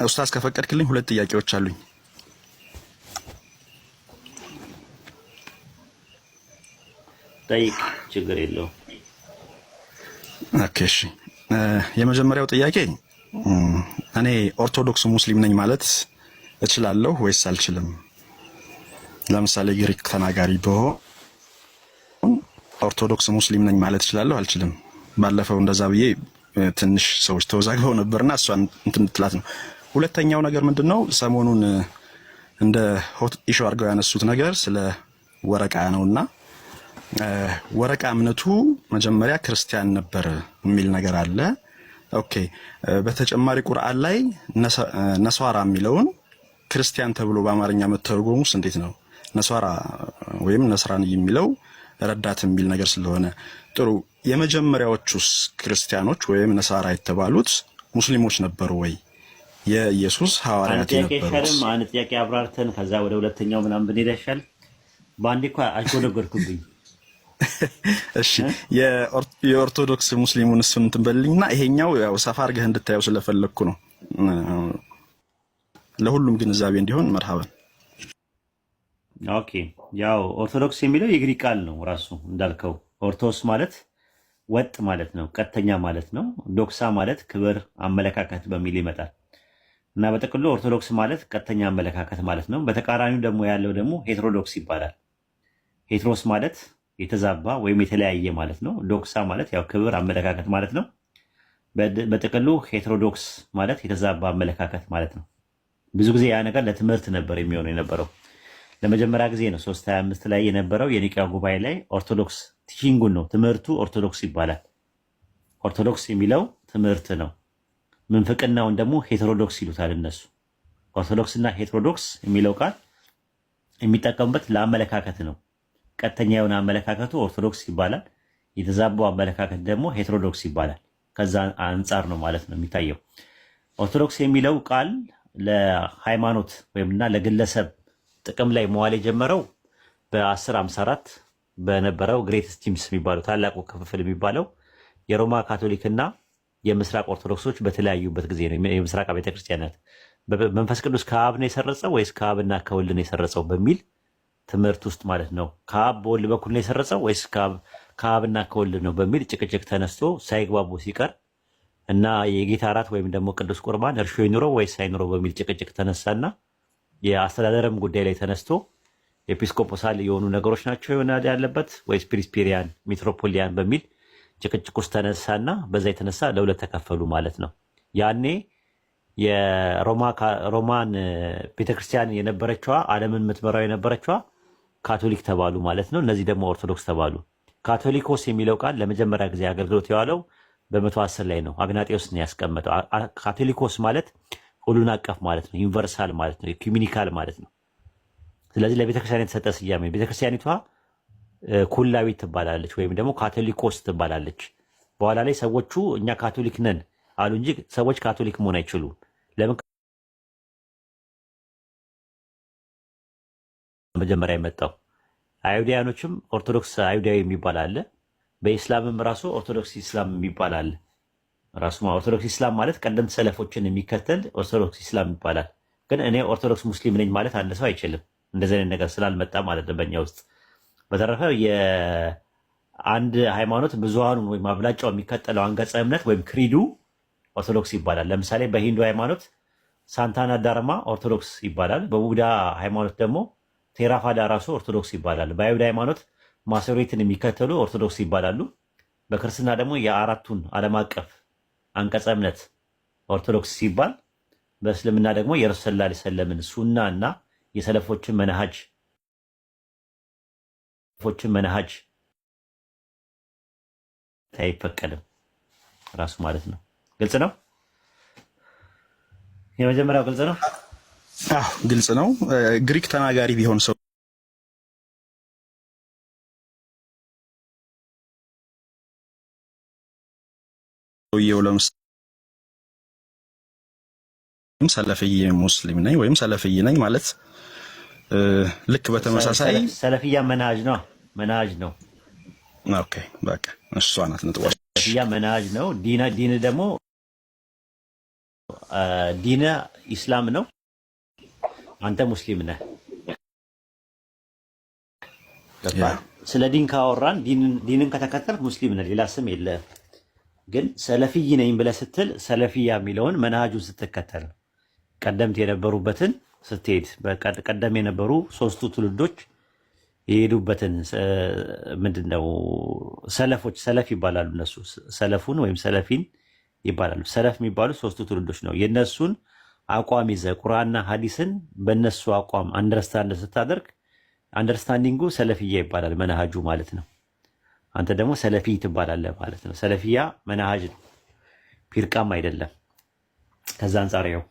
ኡስታዝ ከፈቀድክልኝ ሁለት ጥያቄዎች አሉኝ። ጠይቅ፣ ችግር የለውም። ኦኬ እሺ። የመጀመሪያው ጥያቄ እኔ ኦርቶዶክስ ሙስሊም ነኝ ማለት እችላለሁ ወይስ አልችልም? ለምሳሌ ግሪክ ተናጋሪ ብሆን ኦርቶዶክስ ሙስሊም ነኝ ማለት እችላለሁ አልችልም? ባለፈው እንደዛ ብዬ ትንሽ ሰዎች ተወዛግበው ነበርና እሷን እንትን ትላት ነው። ሁለተኛው ነገር ምንድነው ሰሞኑን እንደ ሆት ኢሹ አድርገው ያነሱት ነገር ስለ ወረቃ ነውና ወረቃ እምነቱ መጀመሪያ ክርስቲያን ነበር የሚል ነገር አለ። ኦኬ በተጨማሪ ቁርአን ላይ ነሷራ የሚለውን ክርስቲያን ተብሎ በአማርኛ መተርጎሙስ እንዴት ነው? ነሷራ ወይም ነስራን የሚለው ረዳት የሚል ነገር ስለሆነ ጥሩ። የመጀመሪያዎቹስ ክርስቲያኖች ወይም ነሳራ የተባሉት ሙስሊሞች ነበሩ ወይ? የኢየሱስ ሐዋርያት ነበሩ? አንድ ጥያቄ አብራርተን ከዛ ወደ ሁለተኛው ምናምን ብንሄድ ይሻል። በአንዴ እኮ አሽጎደጎድኩብኝ። እሺ የኦርቶዶክስ ሙስሊሙን እሱን እንትን በልኝና ይሄኛው ያው ሰፋ አድርገህ እንድታየው ስለፈለኩ ነው። ለሁሉም ግንዛቤ እንዲሆን መርሐባን። ኦኬ ያው ኦርቶዶክስ የሚለው የግሪክ ቃል ነው ራሱ እንዳልከው። ኦርቶስ ማለት ወጥ ማለት ነው፣ ቀጥተኛ ማለት ነው። ዶክሳ ማለት ክብር፣ አመለካከት በሚል ይመጣል እና በጥቅሉ ኦርቶዶክስ ማለት ቀጥተኛ አመለካከት ማለት ነው። በተቃራኒው ደግሞ ያለው ደግሞ ሄትሮዶክስ ይባላል። ሄትሮስ ማለት የተዛባ ወይም የተለያየ ማለት ነው። ዶክሳ ማለት ያው ክብር፣ አመለካከት ማለት ነው። በጥቅሉ ሄትሮዶክስ ማለት የተዛባ አመለካከት ማለት ነው። ብዙ ጊዜ ያ ነገር ለትምህርት ነበር የሚሆነው የነበረው። ለመጀመሪያ ጊዜ ነው 325 ላይ የነበረው የኒቅያ ጉባኤ ላይ ኦርቶዶክስ ቲቺንጉን ነው ትምህርቱ ኦርቶዶክስ ይባላል። ኦርቶዶክስ የሚለው ትምህርት ነው። ምንፍቅናውን ደግሞ ሄትሮዶክስ ይሉታል እነሱ። ኦርቶዶክስ እና ሄትሮዶክስ የሚለው ቃል የሚጠቀሙበት ለአመለካከት ነው። ቀጥተኛ የሆነ አመለካከቱ ኦርቶዶክስ ይባላል። የተዛባው አመለካከት ደግሞ ሄትሮዶክስ ይባላል። ከዛ አንጻር ነው ማለት ነው የሚታየው። ኦርቶዶክስ የሚለው ቃል ለሃይማኖት ወይምና ለግለሰብ ጥቅም ላይ መዋል የጀመረው በ1054 በነበረው ግሬት ስቲምስ የሚባለው ታላቁ ክፍፍል የሚባለው የሮማ ካቶሊክና የምስራቅ ኦርቶዶክሶች በተለያዩበት ጊዜ ነው። የምስራቅ ቤተክርስቲያናት መንፈስ ቅዱስ ከአብ ነው የሰረጸው ወይስ ከአብና ከወልድ ነው የሰረጸው በሚል ትምህርት ውስጥ ማለት ነው። ከአብ በወልድ በኩል ነው የሰረጸው ወይስ ከአብና ከወልድ ነው በሚል ጭቅጭቅ ተነስቶ ሳይግባቡ ሲቀር እና የጌታ እራት ወይም ደግሞ ቅዱስ ቁርባን እርሾ ይኑረው ወይስ አይኑረው በሚል ጭቅጭቅ ተነሳና የአስተዳደርም ጉዳይ ላይ ተነስቶ ኤጲስቆጶሳል የሆኑ ነገሮች ናቸው ይሆናል ያለበት ወይስ ፕሪስፔሪያን ሚትሮፖሊያን በሚል ጭቅጭቅ ውስጥ ተነሳና በዛ የተነሳ ለሁለት ተከፈሉ ማለት ነው። ያኔ የሮማን ቤተክርስቲያን የነበረችዋ ዓለምን የምትመራው የነበረችዋ ካቶሊክ ተባሉ ማለት ነው። እነዚህ ደግሞ ኦርቶዶክስ ተባሉ። ካቶሊኮስ የሚለው ቃል ለመጀመሪያ ጊዜ አገልግሎት የዋለው በ110 ላይ ነው። አግናጤዎስ ነው ያስቀመጠው። ካቶሊኮስ ማለት ሁሉን አቀፍ ማለት ነው። ዩኒቨርሳል ማለት ነው። ኢኩሜኒካል ማለት ነው። ስለዚህ ለቤተክርስቲያን የተሰጠ ስያሜ ቤተክርስቲያኒቷ ኩላዊት ትባላለች ወይም ደግሞ ካቶሊኮስ ትባላለች። በኋላ ላይ ሰዎቹ እኛ ካቶሊክ ነን አሉ እንጂ ሰዎች ካቶሊክ መሆን አይችሉም። ለምን? መጀመሪያ የመጣው አይሁዳውያኖችም ኦርቶዶክስ አይሁዳዊ የሚባል አለ። በኢስላምም ራሱ ኦርቶዶክስ ኢስላም የሚባል አለ። ራሱ ኦርቶዶክስ ኢስላም ማለት ቀደምት ሰለፎችን የሚከተል ኦርቶዶክስ ኢስላም ይባላል። ግን እኔ ኦርቶዶክስ ሙስሊም ነኝ ማለት አንድ ሰው አይችልም፣ እንደዚህ አይነት ነገር ስላልመጣ ማለት ነው በእኛ ውስጥ። በተረፈ የአንድ ሃይማኖት ብዙሃኑን ወይም አብላጫው የሚከተለው አንቀጸ እምነት ወይም ክሪዱ ኦርቶዶክስ ይባላል። ለምሳሌ በሂንዱ ሃይማኖት ሳንታና ዳርማ ኦርቶዶክስ ይባላል። በቡዳ ሃይማኖት ደግሞ ቴራፋዳ ራሱ ኦርቶዶክስ ይባላል። በአይሁድ ሃይማኖት ማሶሬትን የሚከተሉ ኦርቶዶክስ ይባላሉ። በክርስትና ደግሞ የአራቱን ዓለም አቀፍ አንቀጸ እምነት ኦርቶዶክስ ሲባል፣ በእስልምና ደግሞ የረሱል ሰለላሁ ዐለይሂ ወሰለም ሱና እና የሰለፎችን መናሃጅ አይፈቀድም ራሱ ማለት ነው። ግልጽ ነው። የመጀመሪያው ግልጽ ነው። አዎ ግልጽ ነው። ግሪክ ተናጋሪ ቢሆን ሰው ሰለፍዬ ሙስሊም ነኝ ወይም ሰለፍዬ ነኝ ማለት ልክ በተመሳሳይ ሰለፍያ መናጅ ነው። ኦኬ በቃ እሷ ናት ነጥቧ። ሰለፍያ መናጅ ነው። ዲን ደግሞ ዲነ ኢስላም ነው፣ አንተ ሙስሊም ነህ። ስለ ዲን ካወራን ዲንን ከተከተልክ ሙስሊም ነህ፣ ሌላ ስም የለህም። ግን ሰለፊይ ነኝ ብለህ ስትል ሰለፊያ የሚለውን መናሃጁን ስትከተል ቀደምት የነበሩበትን ስትሄድ ቀደም የነበሩ ሶስቱ ትውልዶች የሄዱበትን ምንድነው ሰለፎች ሰለፍ ይባላሉ። እነሱ ሰለፉን ወይም ሰለፊን ይባላሉ። ሰለፍ የሚባሉ ሶስቱ ትውልዶች ነው። የነሱን አቋም ይዘህ ቁርአንና ሐዲስን በነሱ አቋም አንደርስታንድ ስታደርግ አንደርስታንዲንጉ ሰለፊያ ይባላል፣ መናሃጁ ማለት ነው። አንተ ደግሞ ሰለፊ ትባላለህ ማለት ነው። ሰለፊያ መናሃጅ ነው፣ ፊርቃም አይደለም። ከዛ አንጻር ያው